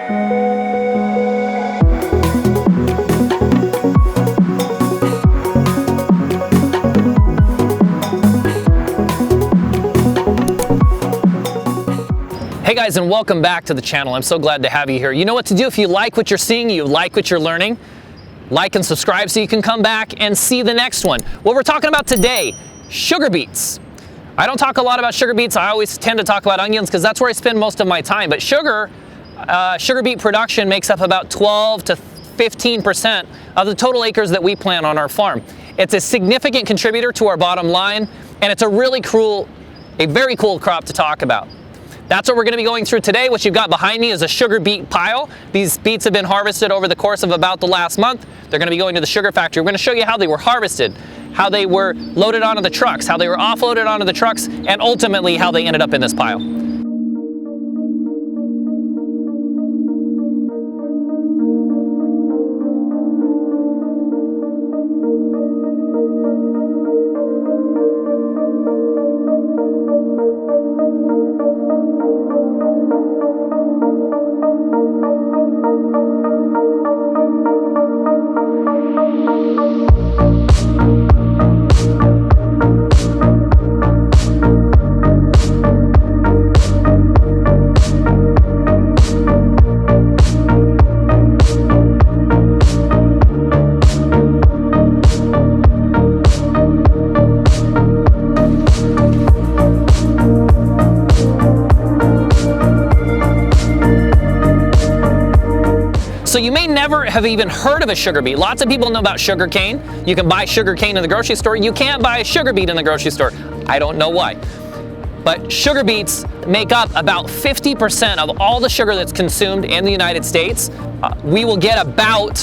Hey guys, and welcome back to the channel. I'm so glad to have you here. You know what to do if you like what you're seeing, you like what you're learning. Like and subscribe so you can come back and see the next one. What we're talking about today, sugar beets. I don't talk a lot about sugar beets. I always tend to talk about onions because that's where I spend most of my time. But sugar beet production makes up about 12 to 15% of the total acres that we plant on our farm. It's a significant contributor to our bottom line, and it's a very cool crop to talk about. That's what we're going to be going through today. What you've got behind me is a sugar beet pile. These beets have been harvested over the course of about the last month. They're going to be going to the sugar factory. We're going to show you how they were harvested, how they were loaded onto the trucks, how they were offloaded onto the trucks, and ultimately how they ended up in this pile. So you may never have even heard of a sugar beet. Lots of people know about sugar cane. You can buy sugar cane in the grocery store. You can't buy a sugar beet in the grocery store. I don't know why. But sugar beets make up about 50% of all the sugar that's consumed in the United States. We will get about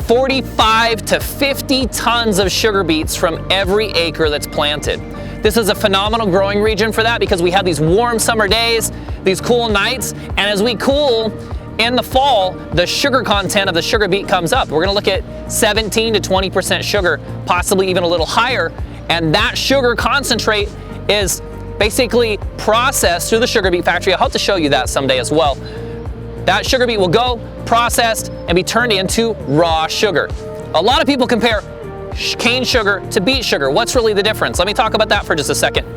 45 to 50 tons of sugar beets from every acre that's planted. This is a phenomenal growing region for that because we have these warm summer days, these cool nights, and as we cool, in the fall, the sugar content of the sugar beet comes up. We're gonna look at 17 to 20% sugar, possibly even a little higher, and that sugar concentrate is basically processed through the sugar beet factory. I hope to show you that someday as well. That sugar beet will go processed and be turned into raw sugar. A lot of people compare cane sugar to beet sugar. What's really the difference? Let me talk about that for just a second.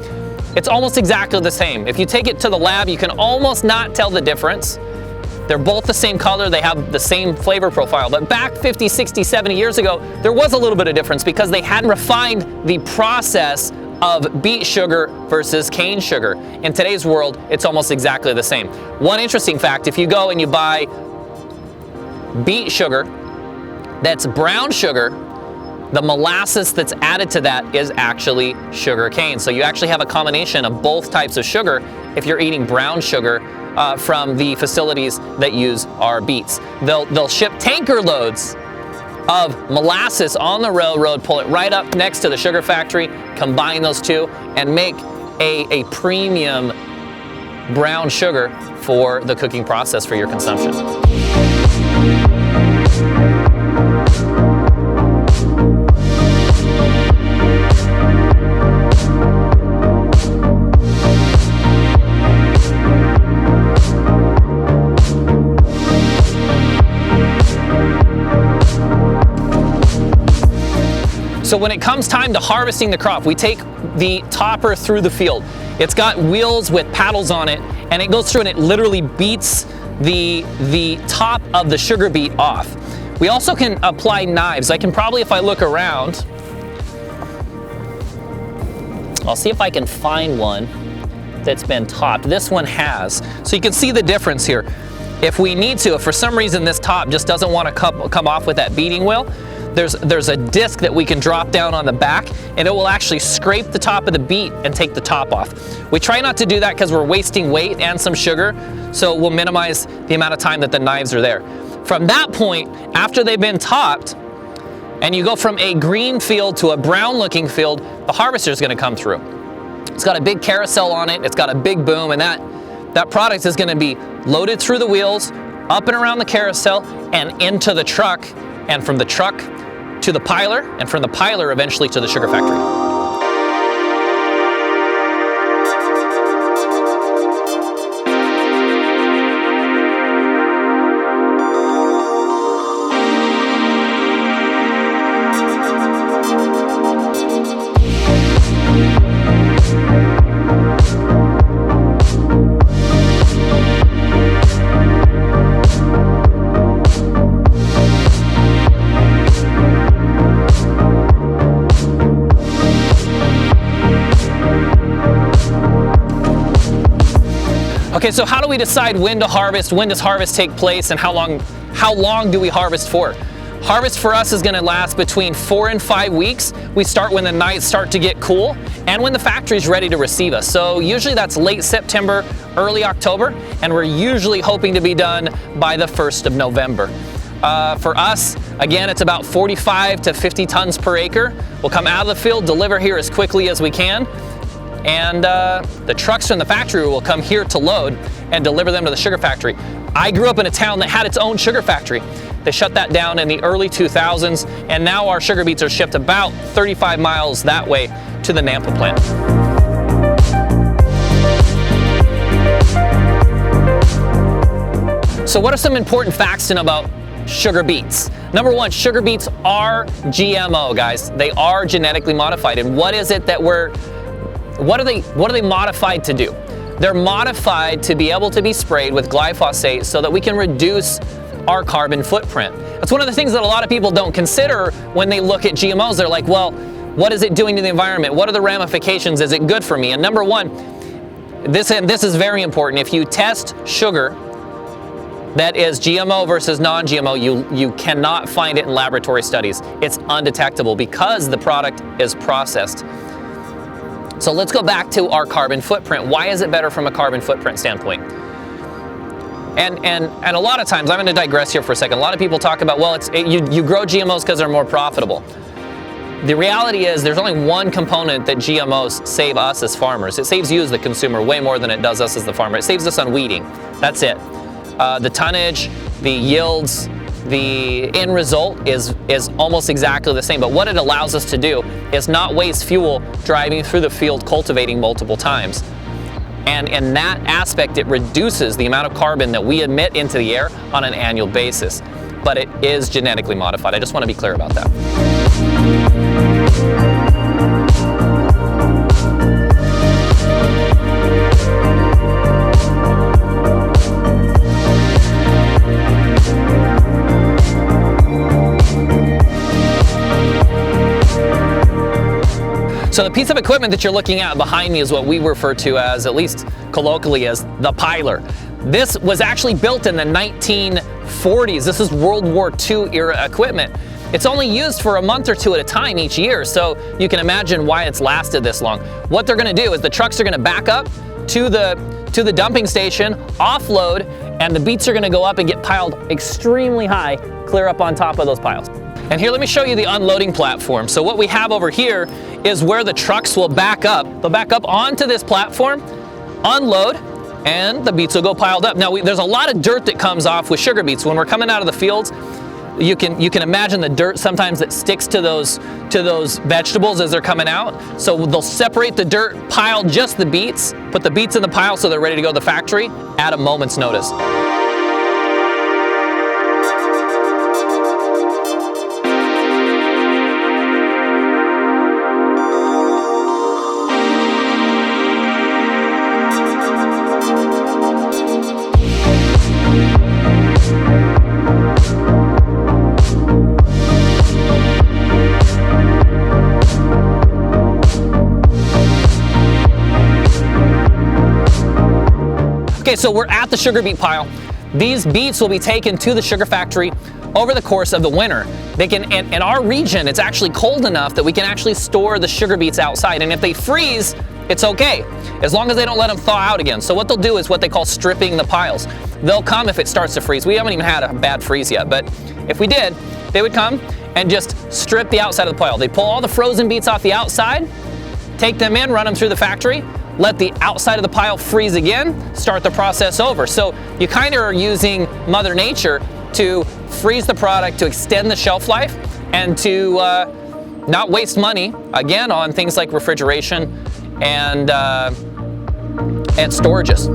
It's almost exactly the same. If you take it to the lab, you can almost not tell the difference. They're both the same color, they have the same flavor profile. But back 50, 60, 70 years ago, there was a little bit of difference because they hadn't refined the process of beet sugar versus cane sugar. In today's world, it's almost exactly the same. One interesting fact, if you go and you buy beet sugar that's brown sugar, the molasses that's added to that is actually sugar cane. So you actually have a combination of both types of sugar if you're eating brown sugar from the facilities that use our beets. They'll ship tanker loads of molasses on the railroad, pull it right up next to the sugar factory, combine those two, and make a premium brown sugar for the cooking process for your consumption. So when it comes time to harvesting the crop, we take the topper through the field. It's got wheels with paddles on it, and it goes through and it literally beats the top of the sugar beet off. We also can apply knives. I can probably, if I look around, I'll see if I can find one that's been topped. This one has. So you can see the difference here. If we need to, if for some reason this top just doesn't want to come off with that beating wheel, there's a disc that we can drop down on the back, and it will actually scrape the top of the beet and take the top off. We try not to do that because we're wasting weight and some sugar, so we'll minimize the amount of time that the knives are there. From that point, after they've been topped, and you go from a green field to a brown looking field, the harvester is going to come through. It's got a big carousel on it, it's got a big boom, and that product is going to be loaded through the wheels, up and around the carousel, and into the truck, and from the truck to the piler, and from the piler eventually to the sugar factory. Okay, so how do we decide when to harvest? When does harvest take place, and how long do we harvest for? Harvest for us is going to last between 4 and 5 weeks. We start when the nights start to get cool and when the factory's ready to receive us. So usually that's late September, early October, and we're usually hoping to be done by the 1st of November. For us, again, it's about 45 to 50 tons per acre. We'll come out of the field, deliver here as quickly as we can, and the trucks from the factory will come here to load and deliver them to the sugar factory. I grew up in a town that had its own sugar factory. They shut that down in the early 2000s, and now our sugar beets are shipped about 35 miles that way to the Nampa plant. So what are some important facts to know about sugar beets? Number one, sugar beets are GMO, guys. They are genetically modified. And what is it that what are they modified to do? They're modified to be able to be sprayed with glyphosate so that we can reduce our carbon footprint. That's one of the things that a lot of people don't consider when they look at GMOs. They're like, well, what is it doing to the environment? What are the ramifications? Is it good for me? And number one, this is very important. If you test sugar that is GMO versus non-GMO, you cannot find it in laboratory studies. It's undetectable because the product is processed. So let's go back to our carbon footprint. Why is it better from a carbon footprint standpoint? And a lot of times, I'm going to digress here for a second. A lot of people talk about, well, you grow GMOs because they're more profitable. The reality is there's only one component that GMOs save us as farmers. It saves you as the consumer way more than it does us as the farmer. It saves us on weeding. That's it. The tonnage, the yields, the end result is almost exactly the same. But what it allows us to do is not waste fuel driving through the field cultivating multiple times. And in that aspect, it reduces the amount of carbon that we emit into the air on an annual basis. But it is genetically modified. I just want to be clear about that. So the piece of equipment that you're looking at behind me is what we refer to as, at least colloquially, as the piler. This was actually built in the 1940s. This is World War II era equipment. It's only used for a month or two at a time each year, so you can imagine why it's lasted this long. What they're gonna do is the trucks are gonna back up to the dumping station, offload, and the beets are gonna go up and get piled extremely high, clear up on top of those piles. And here, let me show you the unloading platform. So what we have over here is where the trucks will back up. They'll back up onto this platform, unload, and the beets will go piled up. Now, there's a lot of dirt that comes off with sugar beets. When we're coming out of the fields, you can imagine the dirt sometimes that sticks to those vegetables as they're coming out. So they'll separate the dirt, pile just the beets, put the beets in the pile so they're ready to go to the factory at a moment's notice. Okay, so we're at the sugar beet pile. These beets will be taken to the sugar factory over the course of the winter. They can, in our region, it's actually cold enough that we can actually store the sugar beets outside. And if they freeze, it's okay, as long as they don't let them thaw out again. So what they'll do is what they call stripping the piles. They'll come if it starts to freeze. We haven't even had a bad freeze yet, but if we did, they would come and just strip the outside of the pile. They pull all the frozen beets off the outside, take them in, run them through the factory, let the outside of the pile freeze again, start the process over. So you kind of are using Mother Nature to freeze the product, to extend the shelf life, and to not waste money, again, on things like refrigeration and storages.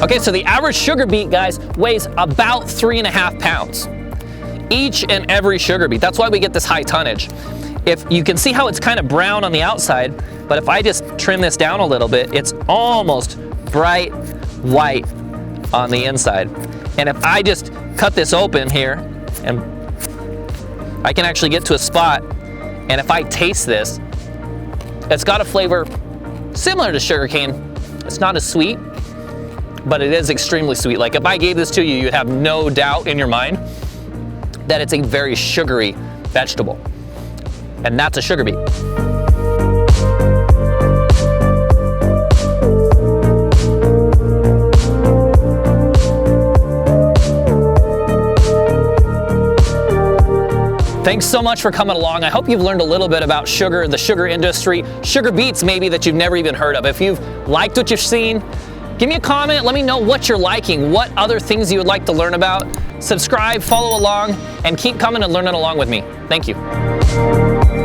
Okay, so the average sugar beet, guys, weighs about 3.5 pounds. Each and every sugar beet. That's why we get this high tonnage. if you can see how it's kind of brown on the outside, but if I just trim this down a little bit, it's almost bright white on the inside. And if I just cut this open here, and I can actually get to a spot, and if I taste this, it's got a flavor similar to sugarcane. It's not as sweet, but it is extremely sweet. Like if I gave this to you, you'd have no doubt in your mind that it's a very sugary vegetable. And that's a sugar beet. Thanks so much for coming along. I hope you've learned a little bit about sugar, the sugar industry, sugar beets maybe that you've never even heard of. If you've liked what you've seen, give me a comment. Let me know what you're liking, what other things you would like to learn about. Subscribe, follow along, and keep coming and learning along with me. Thank you.